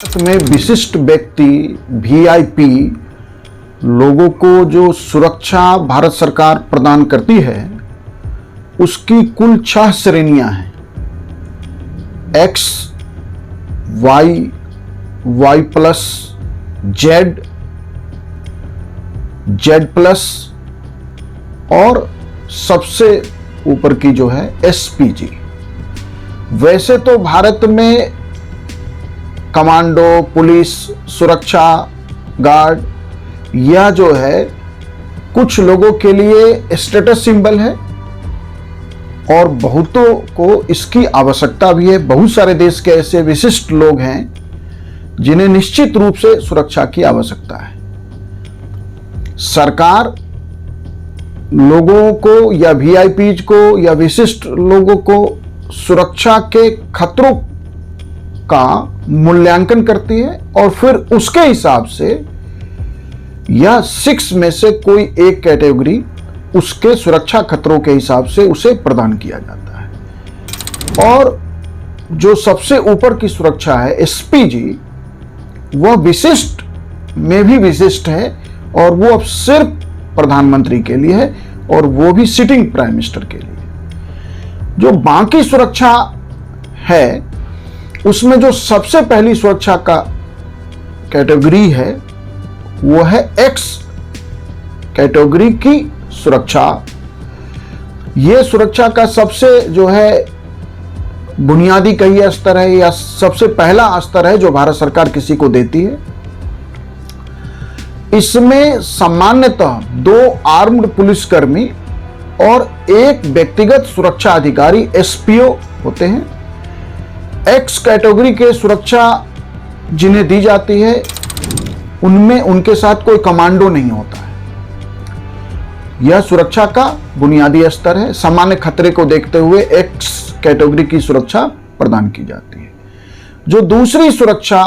में विशिष्ट व्यक्ति वीआईपी लोगों को जो सुरक्षा भारत सरकार प्रदान करती है उसकी कुल 6 श्रेणियां हैं। X, Y, Y plus, Z, Z plus और सबसे ऊपर की जो है एसपीजी। वैसे तो भारत में कमांडो, पुलिस, सुरक्षा गार्ड यह जो है कुछ लोगों के लिए स्टेटस सिंबल है और बहुतों को इसकी आवश्यकता भी है। बहुत सारे देश के ऐसे विशिष्ट लोग हैं जिन्हें निश्चित रूप से सुरक्षा की आवश्यकता है। सरकार लोगों को या वीआईपीज को या विशिष्ट लोगों को सुरक्षा के खतरों का मूल्यांकन करती है और फिर उसके हिसाब से यह 6 में से कोई एक कैटेगरी उसके सुरक्षा खतरों के हिसाब से उसे प्रदान किया जाता है। और जो सबसे ऊपर की सुरक्षा है एसपीजी, वह विशिष्ट में भी विशिष्ट है और वो अब सिर्फ प्रधानमंत्री के लिए है और वो भी सिटिंग प्राइम मिनिस्टर के लिए। जो बाकी सुरक्षा है उसमें जो सबसे पहली सुरक्षा का कैटेगरी है वो है एक्स कैटेगरी की सुरक्षा। यह सुरक्षा का सबसे जो है बुनियादी कहिए स्तर है या सबसे पहला स्तर है जो भारत सरकार किसी को देती है। इसमें सामान्यतः 2 आर्म्ड पुलिसकर्मी और 1 व्यक्तिगत सुरक्षा अधिकारी एसपीओ होते हैं। एक्स कैटेगरी के सुरक्षा जिन्हें दी जाती है उनमें उनके साथ कोई कमांडो नहीं होता है। यह सुरक्षा का बुनियादी स्तर है। सामान्य खतरे को देखते हुए एक्स कैटेगरी की सुरक्षा प्रदान की जाती है। जो दूसरी सुरक्षा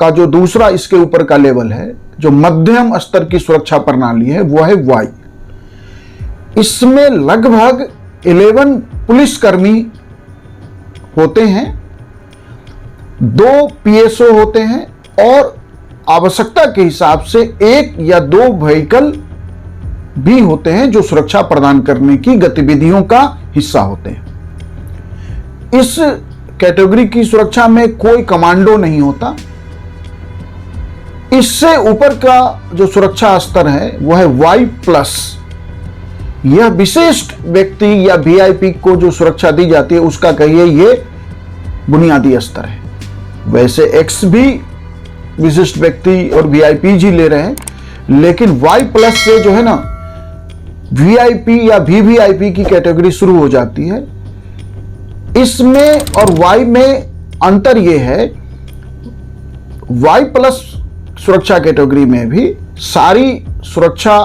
का जो दूसरा इसके ऊपर का लेवल है, जो मध्यम स्तर की सुरक्षा प्रणाली है, वो है वाई। इसमें लगभग 11 पुलिसकर्मी होते हैं, 2 पीएसओ होते हैं और आवश्यकता के हिसाब से 1 या 2 व्हीकल भी होते हैं जो सुरक्षा प्रदान करने की गतिविधियों का हिस्सा होते हैं। इस कैटेगरी की सुरक्षा में कोई कमांडो नहीं होता। इससे ऊपर का जो सुरक्षा स्तर है वह है वाई प्लस। यह विशिष्ट व्यक्ति या वीआईपी को जो सुरक्षा दी जाती है उसका कहिए ये बुनियादी स्तर है। वैसे एक्स भी विशिष्ट व्यक्ति और वीआईपी जी ले रहे हैं, लेकिन वाई प्लस से जो है ना वीआईपी या वीवीआईपी की कैटेगरी शुरू हो जाती है। इसमें और वाई में अंतर यह है, वाई प्लस सुरक्षा कैटेगरी में भी सारी सुरक्षा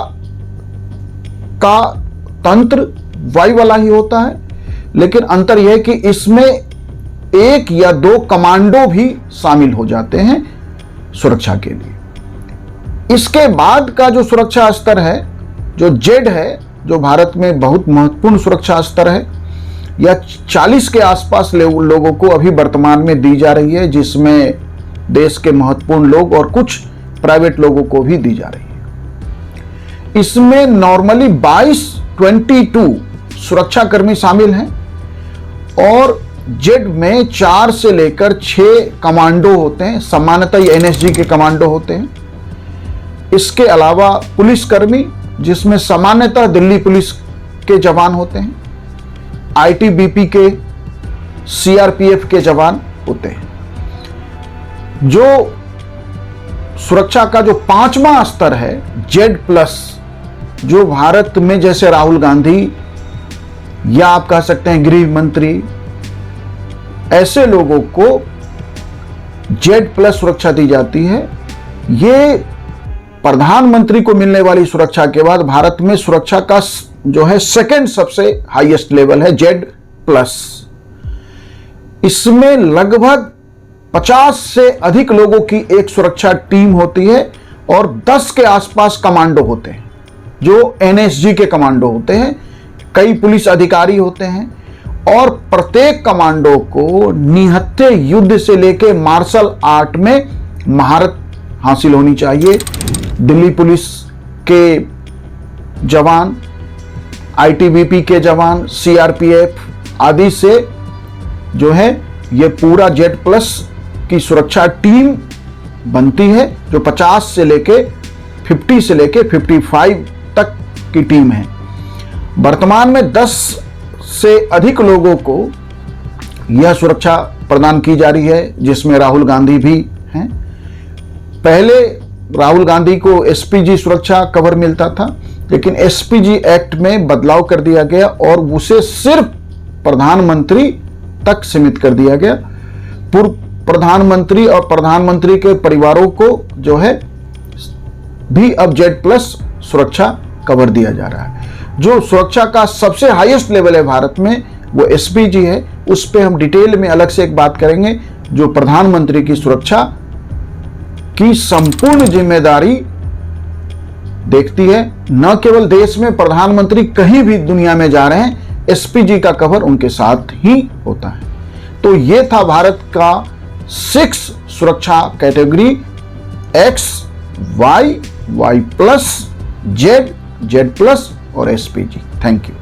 का तंत्र वाई वाला ही होता है, लेकिन अंतर यह है कि इसमें 1 या 2 कमांडो भी शामिल हो जाते हैं सुरक्षा के लिए। इसके बाद का जो सुरक्षा स्तर है, जो जेड है, जो भारत में बहुत महत्वपूर्ण सुरक्षा स्तर है, यह 40 के आसपास लोगों को अभी वर्तमान में दी जा रही है, जिसमें देश के महत्वपूर्ण लोग और कुछ प्राइवेट लोगों को भी दी जा रही है। इसमें नॉर्मली 22 सुरक्षाकर्मी शामिल हैं और जेड में 4 से लेकर 6 कमांडो होते हैं। सामान्यतः एनएसजी के कमांडो होते हैं। इसके अलावा पुलिसकर्मी, जिसमें सामान्यतः दिल्ली पुलिस के जवान होते हैं, आईटीबीपी के, सीआरपीएफ के जवान होते हैं। जो सुरक्षा का जो 5वां स्तर है जेड प्लस, जो भारत में जैसे राहुल गांधी या आप कह सकते हैं गृह मंत्री, ऐसे लोगों को जेड प्लस सुरक्षा दी जाती है। ये प्रधानमंत्री को मिलने वाली सुरक्षा के बाद भारत में सुरक्षा का जो है सेकंड सबसे हाईएस्ट लेवल है जेड प्लस। इसमें लगभग 50 से अधिक लोगों की एक सुरक्षा टीम होती है और 10 के आसपास कमांडो होते हैं जो एनएसजी के कमांडो होते हैं। कई पुलिस अधिकारी होते हैं और प्रत्येक कमांडो को निहत्थे युद्ध से लेकर मार्शल आर्ट में महारत हासिल होनी चाहिए। दिल्ली पुलिस के जवान, आईटीबीपी के जवान, सीआरपीएफ आदि से जो है ये पूरा जेड प्लस की सुरक्षा टीम बनती है, जो 50 से लेके 50 से लेके 55 तक की टीम है। वर्तमान में 10 से अधिक लोगों को यह सुरक्षा प्रदान की जा रही है, जिसमें राहुल गांधी भी हैं। पहले राहुल गांधी को एसपीजी सुरक्षा कवर मिलता था, लेकिन एसपीजी एक्ट में बदलाव कर दिया गया और उसे सिर्फ प्रधानमंत्री तक सीमित कर दिया गया। पूर्व प्रधानमंत्री और प्रधानमंत्री के परिवारों को जो है भी अब जेड प्लस सुरक्षा कवर दिया जा रहा है। जो सुरक्षा का सबसे हाईएस्ट लेवल है भारत में, वो एसपीजी है। उस पर हम डिटेल में अलग से एक बात करेंगे। जो प्रधानमंत्री की सुरक्षा की संपूर्ण जिम्मेदारी देखती है, न केवल देश में प्रधानमंत्री कहीं भी दुनिया में जा रहे हैं, एसपीजी का कवर उनके साथ ही होता है। तो ये था भारत का 6 सुरक्षा category: X, Y, Y plus, Z, Z plus और एसपीजी। Thank you.